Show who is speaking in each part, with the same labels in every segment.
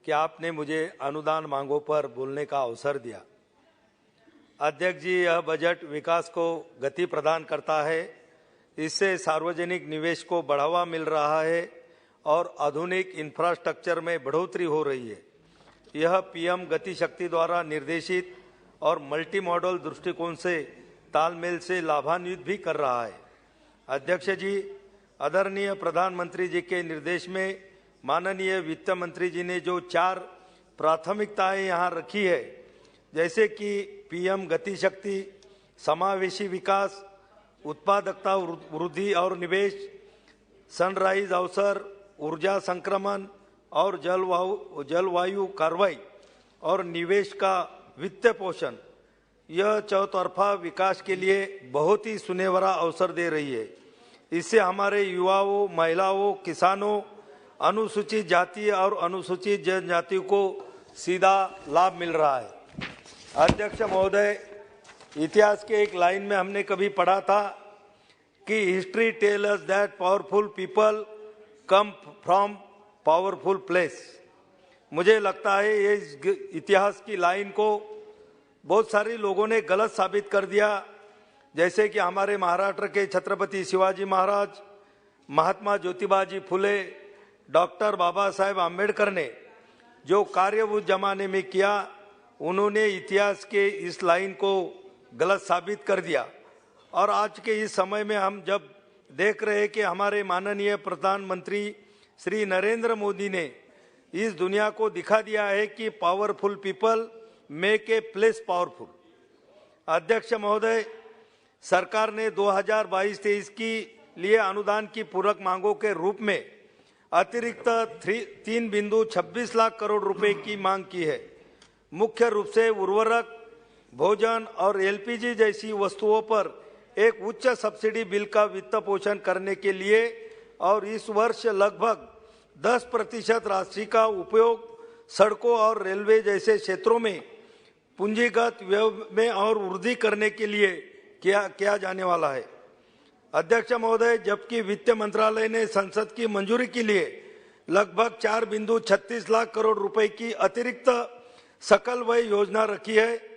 Speaker 1: कि आपने मुझे अनुदान मांगों पर बोलने का अवसर दिया। अध्यक्ष जी, यह बजट विकास को गति प्रदान करता है। इससे सार्वजनिक निवेश को बढ़ावा मिल रहा है और आधुनिक इंफ्रास्ट्रक्चर में बढ़ोतरी हो रही है। यह पीएम गति शक्ति द्वारा निर्देशित और मल्टी मॉडल दृष्टिकोण से तालमेल से लाभान्वित भी कर रहा है। अध्यक्ष जी, आदरणीय प्रधानमंत्री जी के निर्देश में माननीय वित्त मंत्री जी ने जो 4 प्राथमिकताएं यहाँ रखी है, जैसे कि पीएम गति शक्ति, समावेशी विकास, उत्पादकता वृद्धि और निवेश, सनराइज अवसर, ऊर्जा संक्रमण और जलवायु कार्रवाई और निवेश का वित्त पोषण, यह चौतरफा विकास के लिए बहुत ही सुनहरा अवसर दे रही है। इससे हमारे युवाओं, महिलाओं, किसानों, अनुसूचित जाति और अनुसूचित जनजाति को सीधा लाभ मिल रहा है। अध्यक्ष महोदय, इतिहास के एक लाइन में हमने कभी पढ़ा था कि history tells us that powerful people come from powerful place. मुझे लगता है ये इतिहास की लाइन को बहुत सारे लोगों ने गलत साबित कर दिया। जैसे कि हमारे महाराष्ट्र के छत्रपति शिवाजी महाराज, महात्मा ज्योतिबा जी फुले, डॉक्टर बाबा साहेब आम्बेडकर ने जो कार्य उस जमाने में किया, उन्होंने इतिहास के इस लाइन को गलत साबित कर दिया। और आज के इस समय में हम जब देख रहे हैं कि हमारे माननीय प्रधानमंत्री श्री नरेंद्र मोदी ने इस दुनिया को दिखा दिया है कि powerful people make a place powerful. अध्यक्ष महोदय, सरकार ने 2022-23 की लिए अनुदान की पूरक मांगों के रूप में अतिरिक्त 3.26 लाख करोड़ रुपए की मांग की है। मुख्य रूप से उर्वरक, भोजन और एलपीजी जैसी वस्तुओं पर एक उच्च सब्सिडी बिल का वित्त पोषण करने के लिए और इस वर्ष लगभग 10% राशि का उपयोग सड़कों और रेलवे जैसे क्षेत्रों में पूंजीगत व्यय में और वृद्धि करने के लिए किया जाने वाला है। अध्यक्ष महोदय, जबकि वित्त मंत्रालय ने संसद की मंजूरी के लिए लगभग 4.36 लाख करोड़ रुपए की अतिरिक्त सकल व्यय योजना रखी है,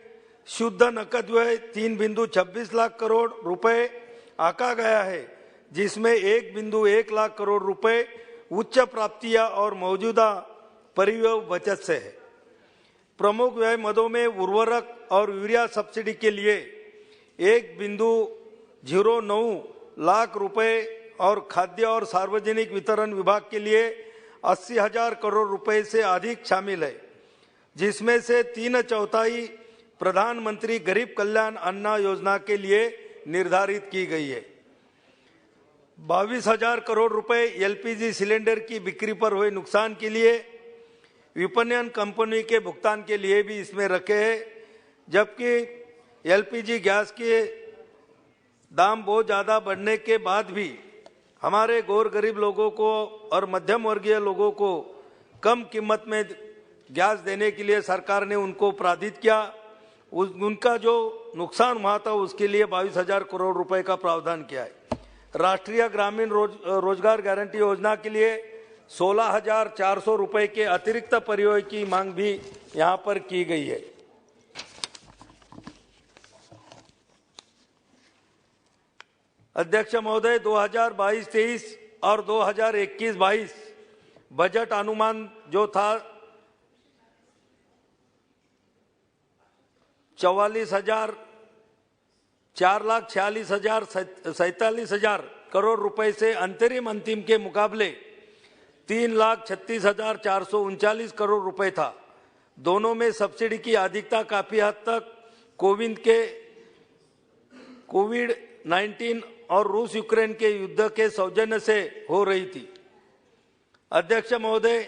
Speaker 1: शुद्ध नकद व्यय 3.26 लाख करोड़ रुपए आका गया है, जिसमें 1.1 लाख करोड़ रुपए उच्च प्राप्तियां और मौजूदा परिव्यय बचत से है। प्रमुख व्यय मदों में उर्वरक और यूरिया सब्सिडी के लिए 1.09 लाख रुपए और खाद्य और सार्वजनिक वितरण विभाग के लिए 80,000 करोड़ रुपए से अधिक शामिल है, जिसमें से 3/4 प्रधानमंत्री गरीब कल्याण अन्न योजना के लिए निर्धारित की गई है। 22,000 करोड़ रुपए एलपीजी सिलेंडर की बिक्री पर हुए नुकसान के लिए विपणन कंपनी के भुगतान के लिए भी इसमें रखे हैं। जबकि एलपीजी गैस के दाम बहुत ज़्यादा बढ़ने के बाद भी हमारे गौर गरीब लोगों को और मध्यम वर्गीय लोगों को कम कीमत में गैस देने के लिए सरकार ने उनको प्राधित किया। उनका जो नुकसान हुआ था उसके लिए 22,000 करोड़ रुपए का प्रावधान किया है। राष्ट्रीय ग्रामीण रोजगार गारंटी योजना के लिए 16,400 रुपए के अतिरिक्त परिव्यय की मांग भी यहाँ पर की गई है। अध्यक्ष महोदय, 2022-23 और 2021-22 बजट अनुमान जो था 4,46,000 करोड़ रुपए से अंतरिम के मुकाबले 3,36,439 करोड़ रुपए था। दोनों में सब्सिडी की अधिकता काफी हद तक कोविड-19 और रूस यूक्रेन के युद्ध के सौजन्य से हो रही थी। अध्यक्ष महोदय,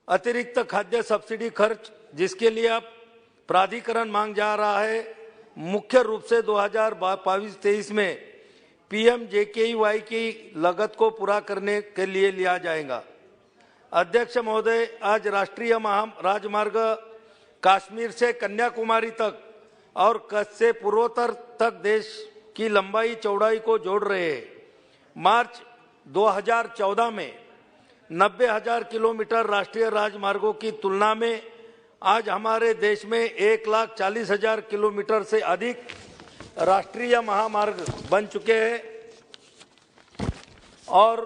Speaker 1: अतिरिक्त खाद्य सब्सिडी खर्च जिसके लिए अब प्राधिकरण मांग जा रहा है, मुख्य रूप से 2022-23 में पीएमजेकेवाई की लागत को पूरा करने के लिए लिया जाएगा। अध्यक्ष महोदय, आज राष्ट्रीय राजमार्ग कश्मीर से कन्याकुमारी तक और कच्छ से पूर्वोत्तर तक देश की लंबाई चौड़ाई को जोड़ रहे हैं। मार्च 2014 में 90,000 किलोमीटर राष्ट्रीय राजमार्गों की तुलना में आज हमारे देश में 1,40,000 किलोमीटर से अधिक राष्ट्रीय महामार्ग बन चुके हैं। और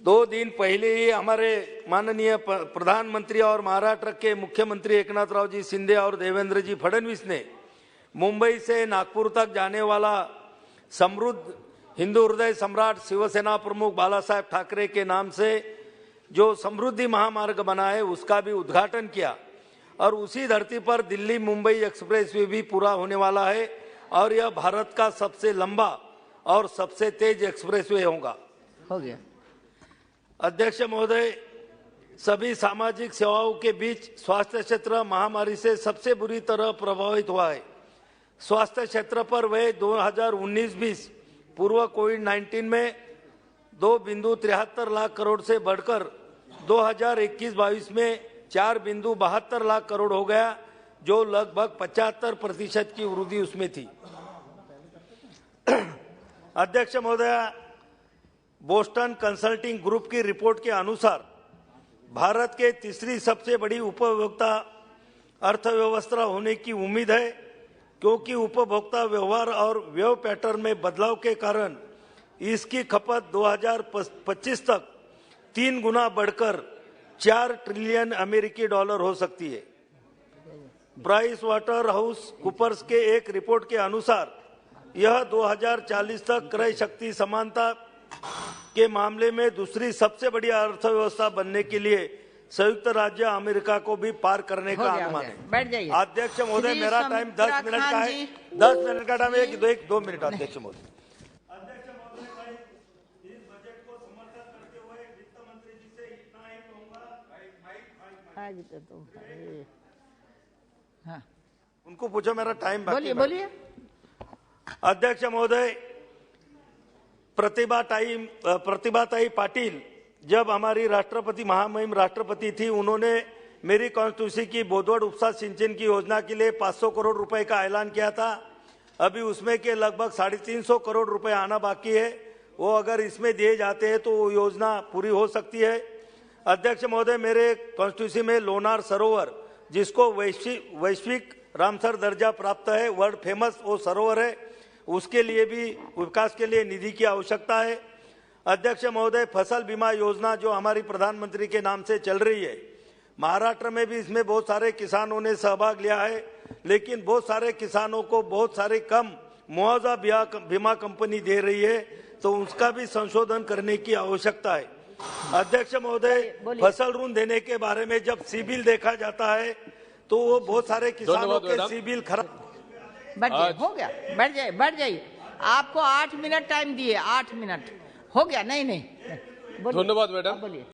Speaker 1: 2 दिन पहले ही हमारे माननीय प्रधानमंत्री और महाराष्ट्र के मुख्यमंत्री एकनाथराव जी शिंदे और देवेंद्र जी फडणवीस ने मुंबई से नागपुर तक जाने वाला समृद्ध हिंदू हृदय सम्राट शिवसेना प्रमुख बालासाहेब ठाकरे के नाम से जो समृद्धि महामार्ग बना है उसका भी उद्घाटन किया। और उसी धरती पर दिल्ली मुंबई एक्सप्रेसवे भी पूरा होने वाला है और यह भारत का सबसे लंबा और सबसे तेज एक्सप्रेसवे होगा।
Speaker 2: हो गया।
Speaker 1: अध्यक्ष महोदय, सभी सामाजिक सेवाओं के बीच स्वास्थ्य क्षेत्र महामारी से सबसे बुरी तरह प्रभावित हुआ है। स्वास्थ्य क्षेत्र पर वह 2019-20 पूर्व कोविड-19 में 2.73 लाख करोड़ से बढ़कर 2021-22 में 4.72 लाख करोड़ हो गया, जो लगभग 75% की वृद्धि उसमें थी। अध्यक्ष महोदय, बोस्टन कंसल्टिंग ग्रुप की रिपोर्ट के अनुसार भारत के तीसरी सबसे बड़ी उपभोक्ता अर्थव्यवस्था होने की उम्मीद है, क्योंकि उपभोक्ता व्यवहार और व्यय पैटर्न में बदलाव के कारण इसकी खपत 2025 तक 3 गुना बढ़कर 4 ट्रिलियन अमेरिकी डॉलर हो सकती है। प्राइस वाटर हाउस कूपर्स के एक रिपोर्ट के अनुसार यह 2040 तक क्रय शक्ति समानता के मामले में दूसरी सबसे बड़ी अर्थव्यवस्था बनने के लिए संयुक्त राज्य अमेरिका को भी पार करने का अनुमान है।
Speaker 2: बैठ जाइए।
Speaker 1: अध्यक्ष महोदय, मेरा टाइम 10 मिनट का है। 10 मिनट का टाइम है। 2 मिनट अध्यक्ष महोदय। अध्यक्ष महोदय, इस बजट को समर्थन करते हुए वित्त मंत्री जी से इतना ही कहूंगा। उनको पूछो, मेरा टाइम बाकी है।
Speaker 2: बोलिए।
Speaker 1: अध्यक्ष महोदय, प्रतिभाताई पाटिल जब हमारी राष्ट्रपति महामहिम राष्ट्रपति थी, उन्होंने मेरी कॉन्स्टिट्यूंसी की बोधवड उपसा सिंचन की योजना के लिए 500 करोड़ रुपए का ऐलान किया था। अभी उसमें के लगभग 350 करोड़ रुपए आना बाकी है। वो अगर इसमें दिए जाते हैं तो वो योजना पूरी हो सकती है। अध्यक्ष महोदय, मेरे कॉन्स्टिट्यूंसी में लोनार सरोवर, जिसको वैश्विक रामसर दर्जा प्राप्त है, वर्ल्ड फेमस वो सरोवर है, उसके लिए भी विकास के लिए निधि की आवश्यकता है। अध्यक्ष महोदय, फसल बीमा योजना जो हमारी प्रधानमंत्री के नाम से चल रही है, महाराष्ट्र में भी इसमें बहुत सारे किसानों ने सहभाग लिया है, लेकिन बहुत सारे किसानों को बहुत सारे कम मुआवजा बीमा कंपनी दे रही है, तो उसका भी संशोधन करने की आवश्यकता है। अध्यक्ष महोदय, फसल ऋण देने के बारे में जब सिबिल देखा जाता है तो वो बहुत सारे किसानों के सिबिल खराब।
Speaker 2: हो गया। बैठ जाइए। आपको 8 मिनट टाइम दिए। 8 मिनट हो गया। नहीं।
Speaker 3: धन्यवाद मैडम।
Speaker 2: बोलिए।